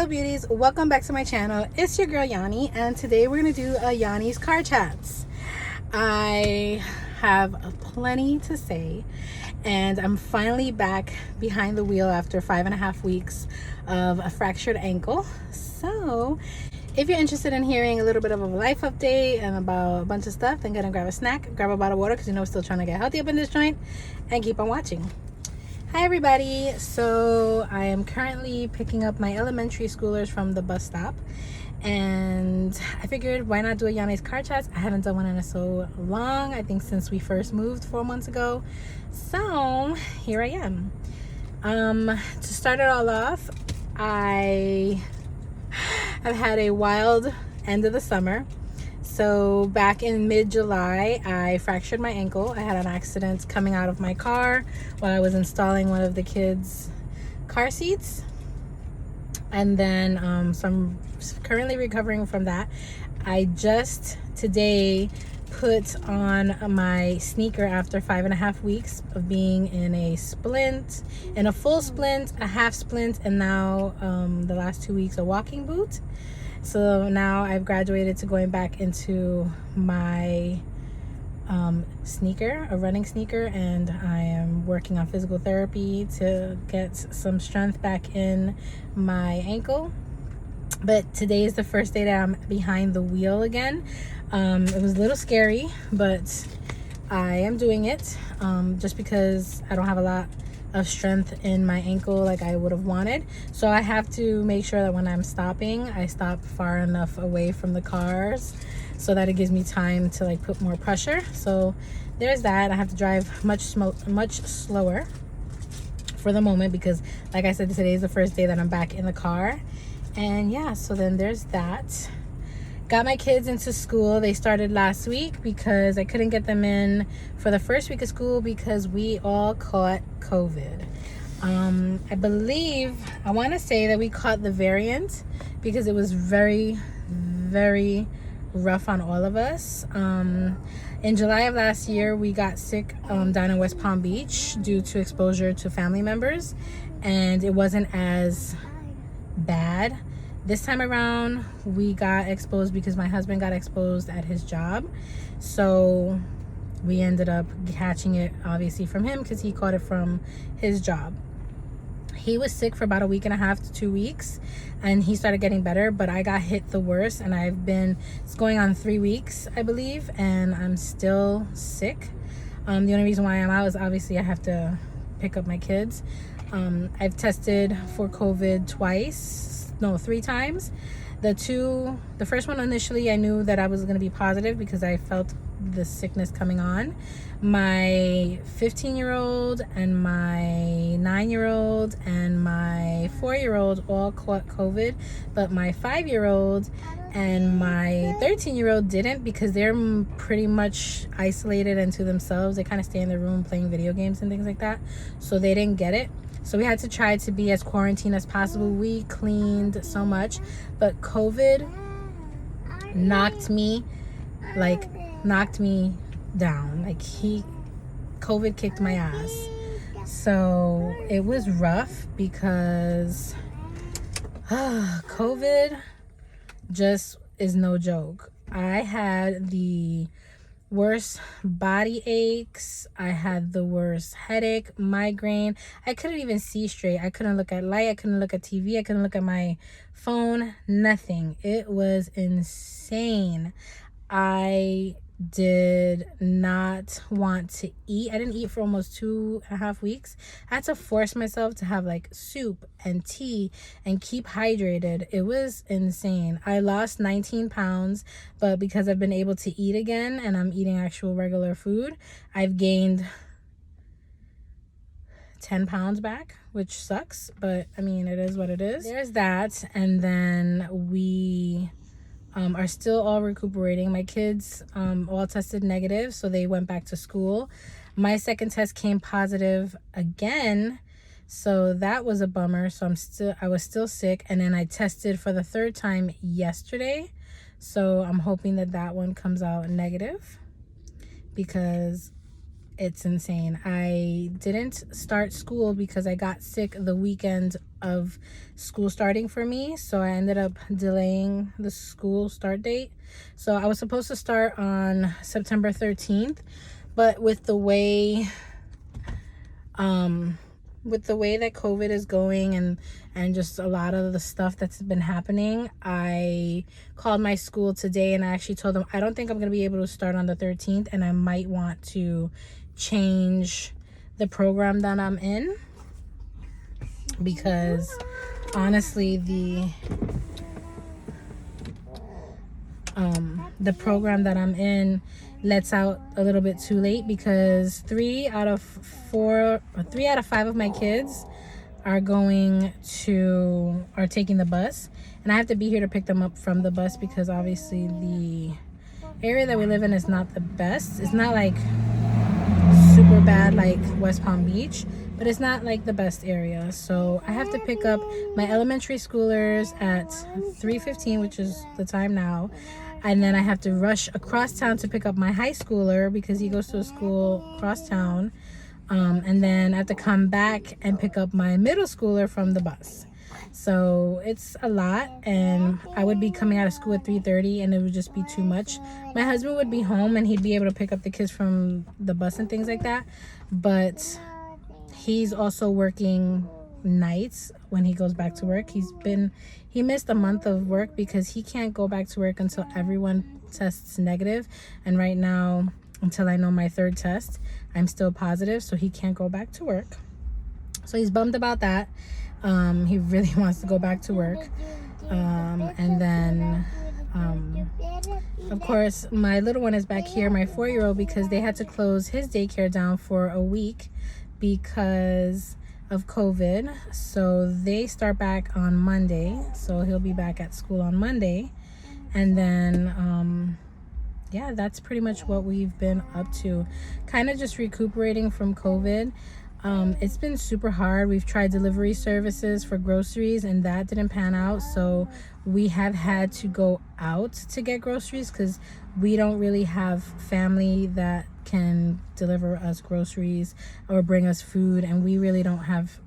Hello beauties, welcome back to my channel. It's your girl Yanni, and today we're going to do a Yanni's car chats. I have plenty to say, and I'm finally back behind the wheel after 5.5 weeks of a fractured ankle. So if you're interested in hearing a little bit of a life update and about a bunch of stuff, then go and grab a snack, grab a bottle of water, because you know we're still trying to get healthy up in this joint, and keep on watching. Hi everybody, so I am currently picking up my elementary schoolers from the bus stop, and I figured why not do a Yanni's car chats. I haven't done one in so long, I think since we first moved 4 months ago. So here I am. To start it all off, I have had a wild end of the summer. So back in mid-July, I fractured my ankle. I had an accident coming out of my car while I was installing one of the kids' car seats. And then, so I'm currently recovering from that. I just today put on my sneaker after 5.5 weeks of being in a splint, in a full splint, a half splint, and now the last 2 weeks a walking boot. So now I've graduated to going back into my sneaker, a running sneaker, and I am working on physical therapy to get some strength back in my ankle. But today is the first day that I'm behind the wheel again. It was a little scary, but I am doing it just because I don't have a lot of strength in my ankle like I would have wanted. So I have to make sure that when I'm stopping, I stop far enough away from the cars so that it gives me time to like put more pressure. So there's that. I have to drive much slower for the moment because, like I said, today is the first day that I'm back in the car. And yeah, so then there's that. Got my kids into school. They started last week because I couldn't get them in for the first week of school because we all caught COVID. I believe, I want to say that we caught the variant because it was very, very rough on all of us. In July of last year, we got sick down in West Palm Beach due to exposure to family members, and it wasn't as bad. This time around, we got exposed because my husband got exposed at his job. So we ended up catching it, obviously, from him because he caught it from his job. He was sick for about a week and a half to 2 weeks, and he started getting better, but I got hit the worst, and it's going on 3 weeks, I believe, and I'm still sick. The only reason why I'm out is obviously I have to pick up my kids. I've tested for COVID 3 times. The first one initially I knew that I was going to be positive because I felt the sickness coming on. My 15-year-old and my 9-year-old and my 4-year-old all caught COVID, but my 5-year-old and my 13-year-old didn't because they're pretty much isolated into themselves. They kind of stay in their room playing video games and things like that, so they didn't get it. So we had to try to be as quarantined as possible. We cleaned so much, but COVID knocked me down. Like COVID kicked my ass. So it was rough because COVID just is no joke. I had the worst body aches. I had the worst headache, migraine. I couldn't even see straight. I couldn't look at light. I couldn't look at TV. I couldn't look at my phone. Nothing. It was insane. I did not want to eat. I didn't eat for almost 2.5 weeks. I had to force myself to have like soup and tea and keep hydrated. It was insane. I lost 19 pounds, but because I've been able to eat again and I'm eating actual regular food, I've gained 10 pounds back, which sucks, but I mean, it is what it is. There's that. And then we are still all recuperating. My kids all tested negative, so they went back to school. My second test came positive again, so that was a bummer. So I was still sick, and then I tested for the 3rd time yesterday, so I'm hoping that one comes out negative because it's insane. I didn't start school because I got sick the weekend of school starting for me, so I ended up delaying the school start date. So I was supposed to start on September 13th, but with the way that COVID is going and just a lot of the stuff that's been happening, I called my school today and I actually told them I don't think I'm going to be able to start on the 13th, and I might want to change the program that I'm in, because honestly the program that I'm in lets out a little bit too late, because 3 out of 5 of my kids are taking the bus, and I have to be here to pick them up from the bus, because obviously the area that we live in is not the best. It's not like super bad like West Palm Beach, but it's not like the best area. So I have to pick up my elementary schoolers at 3:15, which is the time now, and then I have to rush across town to pick up my high schooler because he goes to a school across town, and then I have to come back and pick up my middle schooler from the bus. So it's a lot, and I would be coming out of school at 3:30, and it would just be too much. My husband would be home and he'd be able to pick up the kids from the bus and things like that, but he's also working nights when he goes back to work. He missed a month of work because he can't go back to work until everyone tests negative, and right now, until I know my third test, I'm still positive, so he can't go back to work. So he's bummed about that. He really wants to go back to work. And then of course my little one is back here, my 4-year-old, because they had to close his daycare down for a week because of COVID. So they start back on Monday, so he'll be back at school on Monday. And then yeah, that's pretty much what we've been up to, kind of just recuperating from COVID. It's been super hard. We've tried delivery services for groceries and that didn't pan out, so we have had to go out to get groceries because we don't really have family that can deliver us groceries or bring us food, and we really don't have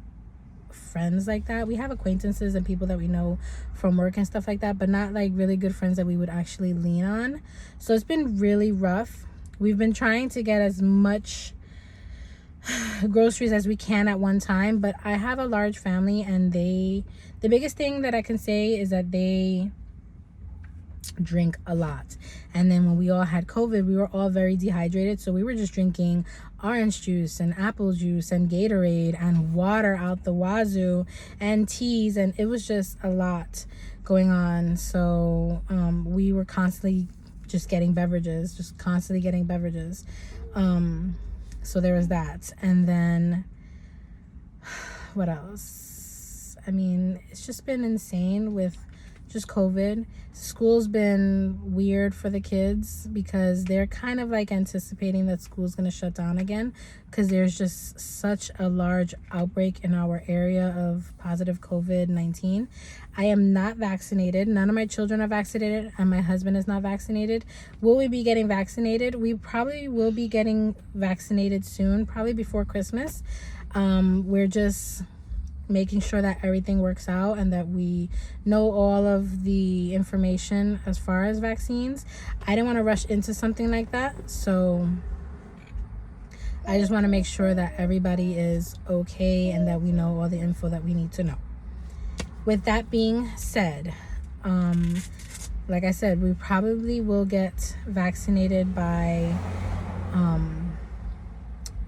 friends like that. We have acquaintances and people that we know from work and stuff like that, but not like really good friends that we would actually lean on. So it's been really rough. We've been trying to get as much groceries as we can at one time, but I have a large family, and the biggest thing that I can say is that they drink a lot. And then when we all had COVID, we were all very dehydrated, so we were just drinking orange juice and apple juice and Gatorade and water out the wazoo and teas, and it was just a lot going on. So we were constantly just getting beverages, so there was that. And then what else? I mean, it's just been insane with just COVID. School's been weird for the kids because they're kind of like anticipating that school's going to shut down again because there's just such a large outbreak in our area of positive COVID-19. I am not vaccinated. None of my children are vaccinated, and my husband is not vaccinated. Will we be getting vaccinated? We probably will be getting vaccinated soon, probably before Christmas. We're just making sure that everything works out and that we know all of the information as far as vaccines. I didn't want to rush into something like that, so I just want to make sure that everybody is okay and that we know all the info that we need to know. With that being said, like I said, we probably will get vaccinated by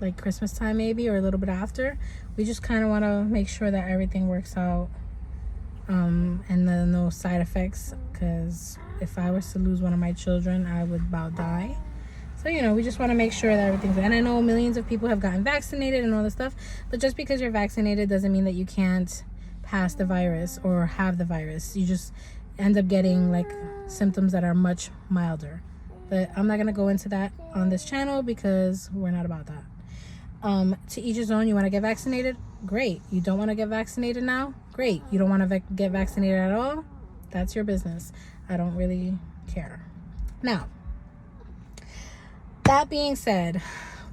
like Christmas time maybe, or a little bit after. We just kind of want to make sure that everything works out, and then no side effects, because if I was to lose one of my children, I would about die. So, you know, we just want to make sure that everything's, and I know millions of people have gotten vaccinated and all this stuff, but just because you're vaccinated doesn't mean that you can't pass the virus or have the virus. You just end up getting like symptoms that are much milder. But I'm not going to go into that on this channel because we're not about that. To each his own. You want to get vaccinated? Great. You don't want to get vaccinated now? Great. You don't want to get vaccinated at all? That's your business. I don't really care. Now, that being said,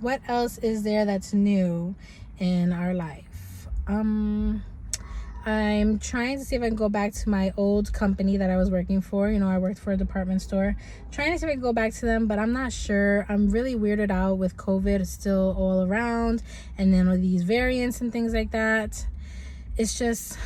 what else is there that's new in our life? I'm trying to see if I can go back to my old company that I was working for. You know, I worked for a department store. Trying to see if I can go back to them, but I'm not sure. I'm really weirded out with COVID. It's still all around, and then with these variants and things like that. It's just,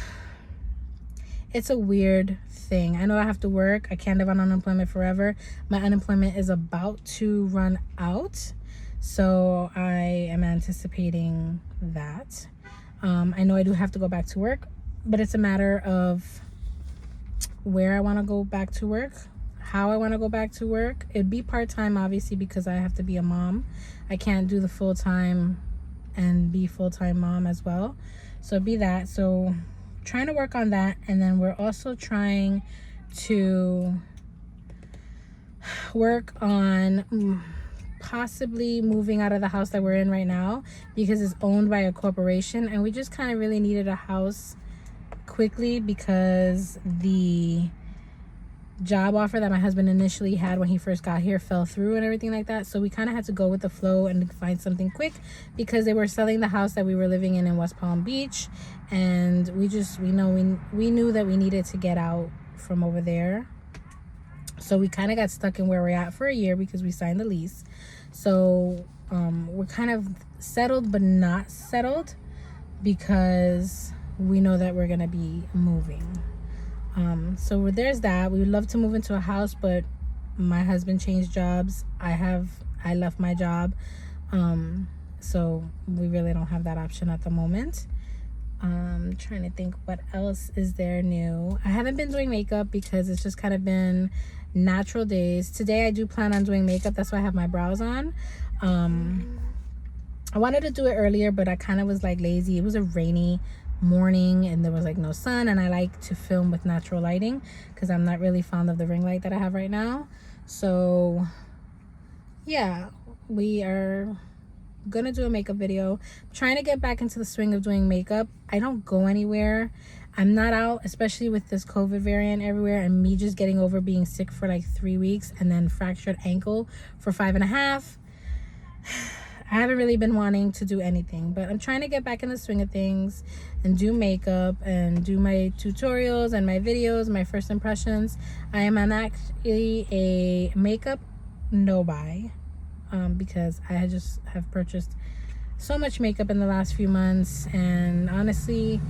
it's a weird thing. I know I have to work. I can't live on unemployment forever. My unemployment is about to run out, so I am anticipating that. I know I do have to go back to work, but it's a matter of where I want to go back to work, how I want to go back to work. It'd be part-time, obviously, because I have to be a mom. I can't do the full-time and be full-time mom as well. So it'd be that. So trying to work on that. And then we're also trying to work on possibly moving out of the house that we're in right now, because it's owned by a corporation, and we just kind of really needed a house quickly because the job offer that my husband initially had when he first got here fell through and everything like that. So we kind of had to go with the flow and find something quick, because they were selling the house that we were living in West Palm Beach, and we knew that we needed to get out from over there. So we kind of got stuck in where we're at for a year because we signed the lease. So we're kind of settled but not settled, because we know that we're gonna be moving. So there's that. We would love to move into a house, but my husband changed jobs. I left my job, so we really don't have that option at the moment. Trying to think what else is there new. I haven't been doing makeup because it's just kind of been natural days. Today I do plan on doing makeup. That's why I have my brows on. I wanted to do it earlier, but I kind of was like lazy. It was a rainy morning and there was like no sun, and I like to film with natural lighting because I'm not really fond of the ring light that I have right now. So yeah, we are gonna do a makeup video. I'm trying to get back into the swing of doing makeup. I don't go anywhere. I'm not out, especially with this COVID variant everywhere, and me just getting over being sick for like 3 weeks and then fractured ankle for 5.5. I haven't really been wanting to do anything, but I'm trying to get back in the swing of things and do makeup and do my tutorials and my videos, my first impressions. I am actually a makeup no-buy, because I just have purchased so much makeup in the last few months, and honestly,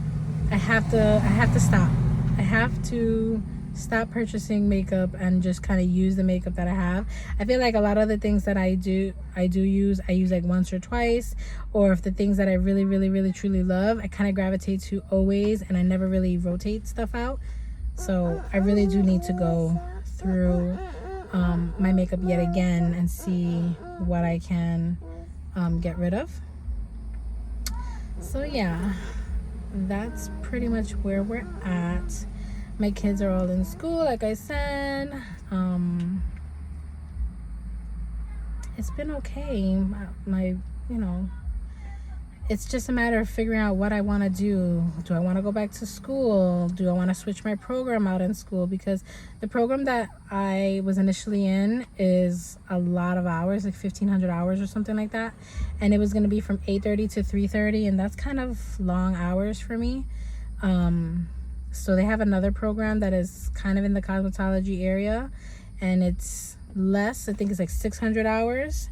I have to stop. I have to stop purchasing makeup and just kind of use the makeup that I have. I feel like a lot of the things that I use like once or twice, or if the things that I really, really, really, truly love, I kind of gravitate to always, and I never really rotate stuff out. So I really do need to go through my makeup yet again and see what I can get rid of. So yeah, that's pretty much where we're at. My kids are all in school, like I said. It's been okay. It's just a matter of figuring out what I want to do. Do I want to go back to school? Do I want to switch my program out in school? Because the program that I was initially in is a lot of hours, like 1,500 hours or something like that. And it was going to be from 8:30 to 3:30, and that's kind of long hours for me. So they have another program that is kind of in the cosmetology area, and it's less. I think it's like 600 hours,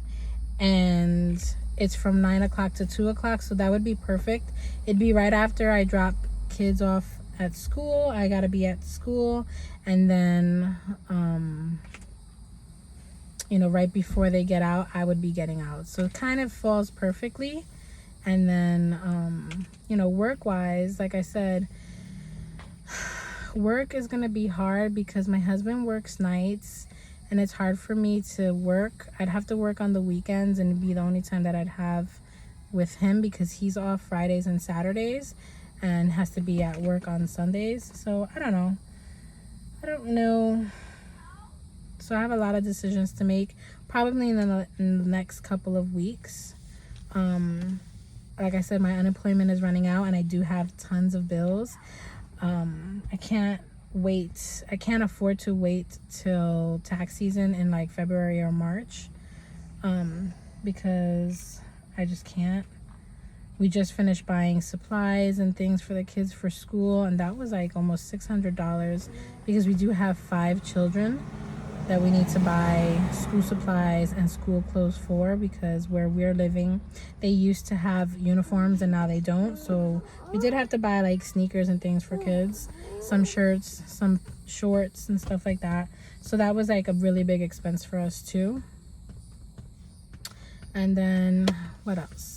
and it's from 9 o'clock to 2 o'clock. So that would be perfect. It'd be right after I drop kids off at school. I gotta be at school, and then right before they get out, I would be getting out. So it kind of falls perfectly. And then work wise, like I said, work is gonna be hard because my husband works nights, and it's hard for me to work. I'd have to work on the weekends, and it'd be the only time that I'd have with him, because he's off Fridays and Saturdays and has to be at work on Sundays. So I don't know. So I have a lot of decisions to make, probably in the next couple of weeks. Like I said, my unemployment is running out, and I do have tons of bills. I can't afford to wait till tax season in like February or March. because I just can't. We just finished buying supplies and things for the kids for school, and that was like almost $600 because we do have 5 children that we need to buy school supplies and school clothes for, because where we're living, they used to have uniforms and now they don't. So we did have to buy like sneakers and things for kids, some shirts, some shorts and stuff like that. So that was like a really big expense for us too. And then what else?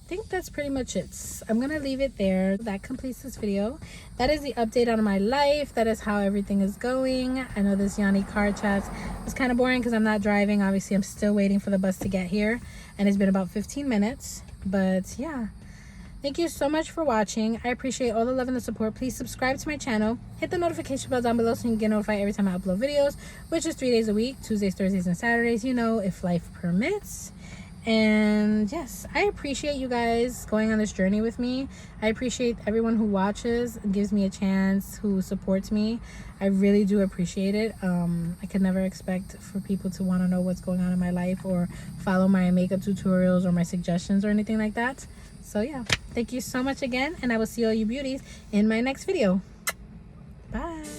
I think that's pretty much it. I'm gonna leave it there. That completes this video. That is the update on my life. That is how everything is going. I know this Yanni car chat is kind of boring because I'm not driving. Obviously, I'm still waiting for the bus to get here, and it's been about 15 minutes. But yeah, thank you so much for watching. I appreciate all the love and the support. Please subscribe to my channel. Hit the notification bell down below so you can get notified every time I upload videos, which is 3 days a week, Tuesdays, Thursdays, and Saturdays, you know, if life permits. And yes, I appreciate you guys going on this journey with me. I appreciate everyone who watches and gives me a chance, who supports me. I really do appreciate it. I could never expect for people to want to know what's going on in my life or follow my makeup tutorials or my suggestions or anything like that. So yeah, thank you so much again, and I will see all you beauties in my next video. Bye.